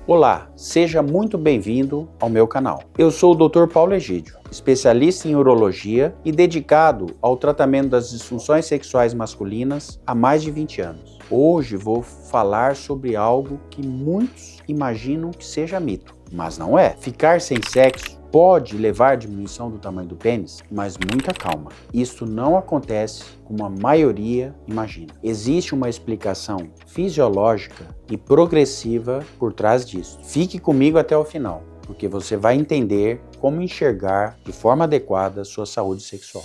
Olá, seja muito bem-vindo ao meu canal. Eu sou o Dr. Paulo Egídio, especialista em urologia e dedicado ao tratamento das disfunções sexuais masculinas há mais de 20 anos. Hoje vou falar sobre algo que muitos imaginam que seja mito, mas não é. Ficar sem sexo pode levar à diminuição do tamanho do pênis, mas muita calma. Isso não acontece como a maioria imagina. Existe uma explicação fisiológica e progressiva por trás disso. Fique comigo até o final, porque você vai entender como enxergar de forma adequada a sua saúde sexual.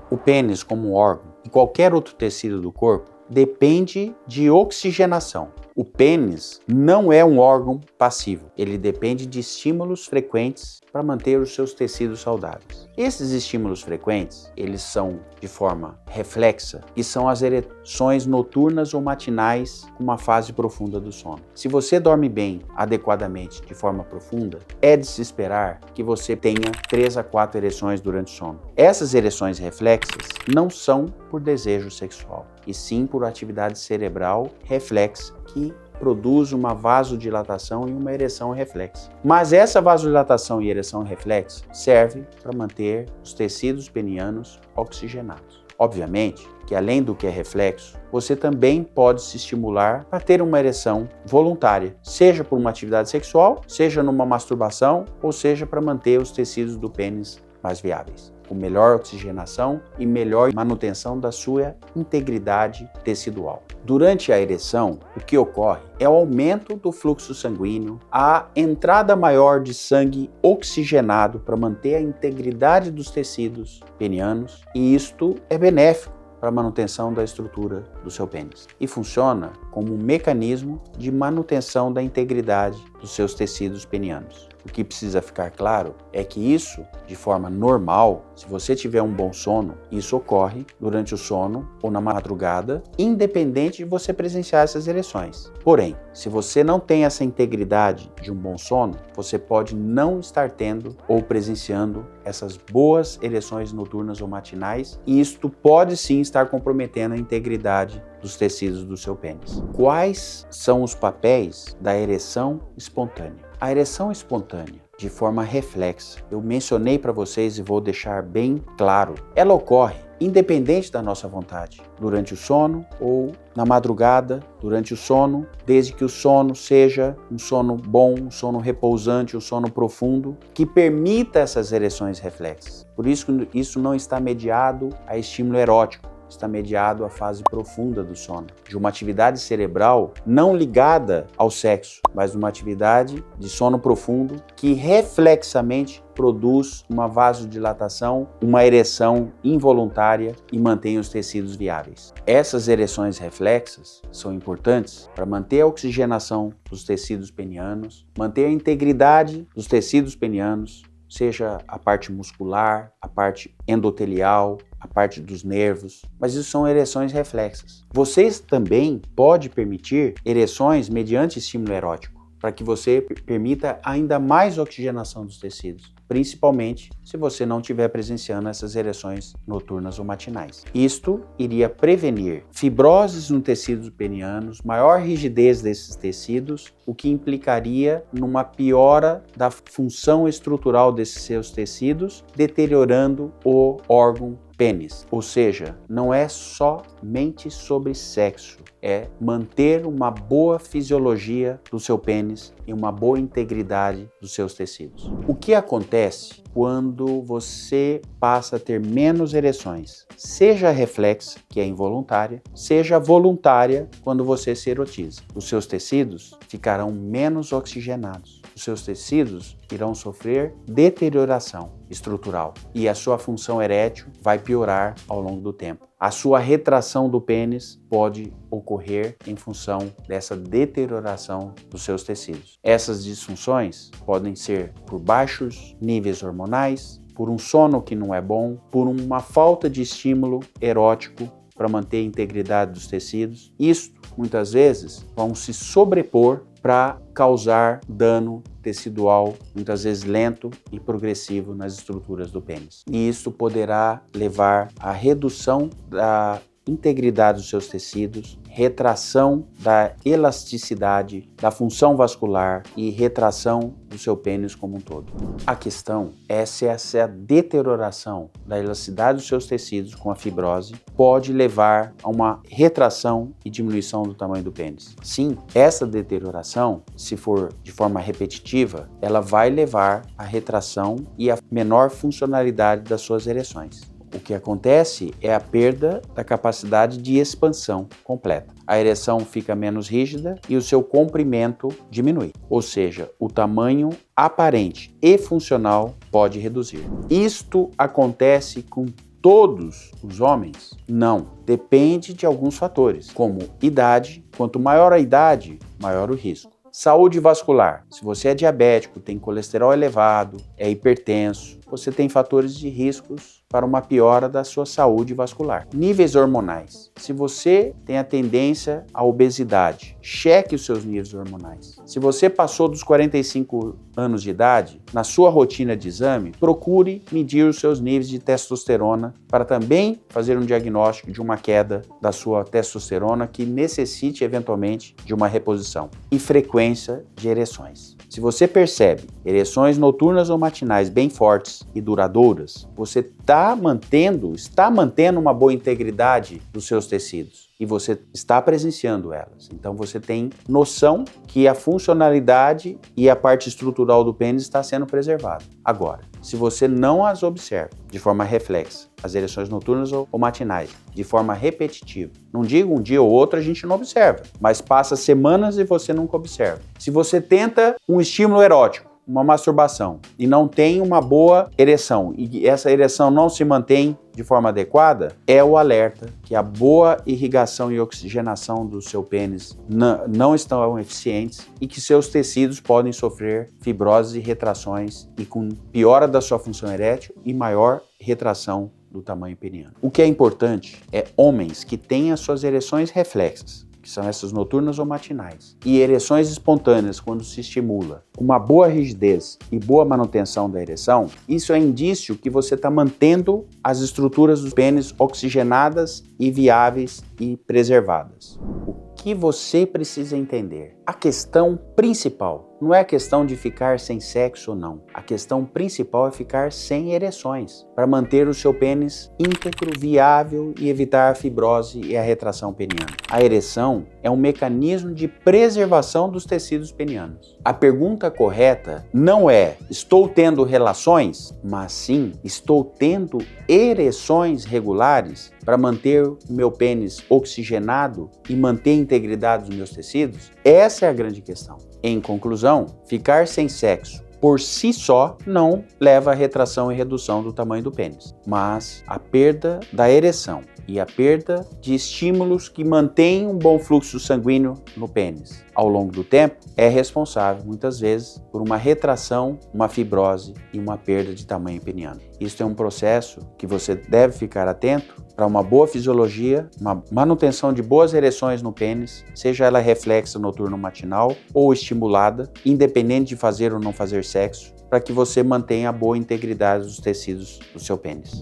O pênis, como órgão, e qualquer outro tecido do corpo, depende de oxigenação. O pênis não é um órgão passivo, ele depende de estímulos frequentes para manter os seus tecidos saudáveis. Esses estímulos frequentes, eles são de forma reflexa e são as ereções noturnas ou matinais com uma fase profunda do sono. Se você dorme bem, adequadamente, de forma profunda, é de se esperar que você tenha 3 a 4 ereções durante o sono. Essas ereções reflexas não são por desejo sexual, e sim por atividade cerebral reflexa que produz uma vasodilatação e uma ereção reflexa. Mas essa vasodilatação e ereção reflexa serve para manter os tecidos penianos oxigenados. Obviamente que além do que é reflexo, você também pode se estimular para ter uma ereção voluntária, seja por uma atividade sexual, seja numa masturbação, ou seja para manter os tecidos do pênis mais viáveis, com melhor oxigenação e melhor manutenção da sua integridade tecidual. Durante a ereção, o que ocorre é o aumento do fluxo sanguíneo, a entrada maior de sangue oxigenado para manter a integridade dos tecidos penianos, e isto é benéfico para a manutenção da estrutura do seu pênis e funciona como um mecanismo de manutenção da integridade dos seus tecidos penianos. O que precisa ficar claro é que isso, de forma normal, se você tiver um bom sono, isso ocorre durante o sono ou na madrugada, independente de você presenciar essas ereções. Porém, se você não tem essa integridade de um bom sono, você pode não estar tendo ou presenciando essas boas ereções noturnas ou matinais, e isto pode sim estar comprometendo a integridade dos tecidos do seu pênis. Quais são os papéis da ereção espontânea? A ereção espontânea, de forma reflexa, eu mencionei para vocês e vou deixar bem claro, ela ocorre independente da nossa vontade, durante o sono ou na madrugada, durante o sono, desde que o sono seja um sono bom, um sono repousante, um sono profundo, que permita essas ereções reflexas. Por isso, isso não está mediado a estímulo erótico, está mediado à fase profunda do sono, de uma atividade cerebral não ligada ao sexo, mas de uma atividade de sono profundo que reflexamente produz uma vasodilatação, uma ereção involuntária e mantém os tecidos viáveis. Essas ereções reflexas são importantes para manter a oxigenação dos tecidos penianos, manter a integridade dos tecidos penianos, seja a parte muscular, a parte endotelial, a parte dos nervos, mas isso são ereções reflexas. Vocês também podem permitir ereções mediante estímulo erótico, para que você permita ainda mais oxigenação dos tecidos, principalmente se você não estiver presenciando essas ereções noturnas ou matinais. Isto iria prevenir fibroses no tecido penianos, maior rigidez desses tecidos, o que implicaria numa piora da função estrutural desses seus tecidos, deteriorando o órgão pênis. Ou seja, não é somente sobre sexo, é manter uma boa fisiologia do seu pênis e uma boa integridade dos seus tecidos. O que acontece quando você passa a ter menos ereções? Seja reflexa, que é involuntária, seja voluntária quando você se erotiza. Os seus tecidos ficarão menos oxigenados. Os seus tecidos irão sofrer deterioração estrutural e a sua função erétil vai piorar ao longo do tempo. A sua retração do pênis pode ocorrer em função dessa deterioração dos seus tecidos. Essas disfunções podem ser por baixos níveis hormonais, por um sono que não é bom, por uma falta de estímulo erótico para manter a integridade dos tecidos. Isto muitas vezes, vão se sobrepor para causar dano tecidual, muitas vezes lento e progressivo nas estruturas do pênis. E isso poderá levar à redução da integridade dos seus tecidos, retração da elasticidade, da função vascular e retração do seu pênis como um todo. A questão é se essa deterioração da elasticidade dos seus tecidos com a fibrose pode levar a uma retração e diminuição do tamanho do pênis. Sim, essa deterioração, se for de forma repetitiva, ela vai levar à retração e à menor funcionalidade das suas ereções. O que acontece é a perda da capacidade de expansão completa. A ereção fica menos rígida e o seu comprimento diminui. Ou seja, o tamanho aparente e funcional pode reduzir. Isto acontece com todos os homens? Não. Depende de alguns fatores, como idade. Quanto maior a idade, maior o risco. Saúde vascular. Se você é diabético, tem colesterol elevado, é hipertenso, você tem fatores de riscos para uma piora da sua saúde vascular. Níveis hormonais. Se você tem a tendência à obesidade, cheque os seus níveis hormonais. Se você passou dos 45 anos de idade, na sua rotina de exame, procure medir os seus níveis de testosterona para também fazer um diagnóstico de uma queda da sua testosterona que necessite eventualmente de uma reposição. E frequência de ereções. Se você percebe ereções noturnas ou matinais bem fortes e duradouras, você está mantendo uma boa integridade dos seus tecidos e você está presenciando elas. Então você tem noção que a funcionalidade e a parte estrutural do pênis está sendo preservada. Agora, se você não as observa de forma reflexa, as ereções noturnas ou matinais, de forma repetitiva, não digo um dia ou outro a gente não observa, mas passa semanas e você nunca observa. Se você tenta um estímulo erótico, uma masturbação, e não tem uma boa ereção, e essa ereção não se mantém de forma adequada, é o alerta que a boa irrigação e oxigenação do seu pênis não estão eficientes e que seus tecidos podem sofrer fibroses e retrações e com piora da sua função erétil e maior retração do tamanho peniano. O que é importante é homens que têm as suas ereções reflexas, que são essas noturnas ou matinais, e ereções espontâneas quando se estimula, uma boa rigidez e boa manutenção da ereção, isso é indício que você está mantendo as estruturas do pênis oxigenadas e viáveis e preservadas. O que você precisa entender? A questão principal não é a questão de ficar sem sexo ou não. A questão principal é ficar sem ereções, para manter o seu pênis íntegro, viável e evitar a fibrose e a retração peniana. A ereção é um mecanismo de preservação dos tecidos penianos. A pergunta correta não é estou tendo relações, mas sim estou tendo ereções regulares para manter o meu pênis oxigenado e manter a integridade dos meus tecidos? Essa é a grande questão. Em conclusão, ficar sem sexo por si só não leva à retração e redução do tamanho do pênis, mas a perda da ereção e a perda de estímulos que mantêm um bom fluxo sanguíneo no pênis ao longo do tempo é responsável, muitas vezes, por uma retração, uma fibrose e uma perda de tamanho peniano. Isso é um processo que você deve ficar atento para uma boa fisiologia, uma manutenção de boas ereções no pênis, seja ela reflexa noturno matinal ou estimulada, independente de fazer ou não fazer sexo, para que você mantenha a boa integridade dos tecidos do seu pênis.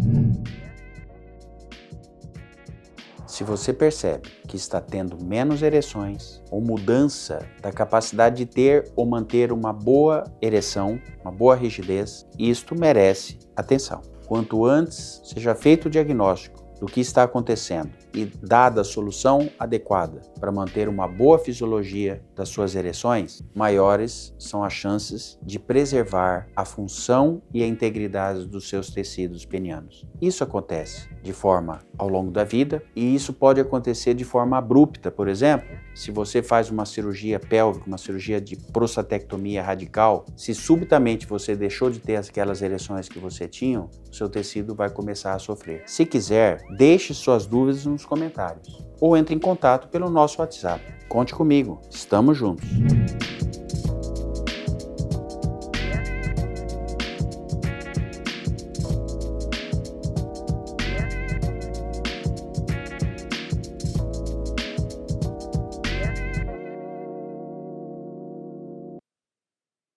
Se você percebe que está tendo menos ereções ou mudança da capacidade de ter ou manter uma boa ereção, uma boa rigidez, isto merece atenção. Quanto antes seja feito o diagnóstico do que está acontecendo e dada a solução adequada para manter uma boa fisiologia das suas ereções, maiores são as chances de preservar a função e a integridade dos seus tecidos penianos. Isso acontece de forma ao longo da vida e isso pode acontecer de forma abrupta. Por exemplo, se você faz uma cirurgia pélvica, uma cirurgia de prostatectomia radical, se subitamente você deixou de ter aquelas ereções que você tinha, o seu tecido vai começar a sofrer. Se quiser, deixe suas dúvidas nos comentários ou entre em contato pelo nosso WhatsApp. Conte comigo, estamos juntos.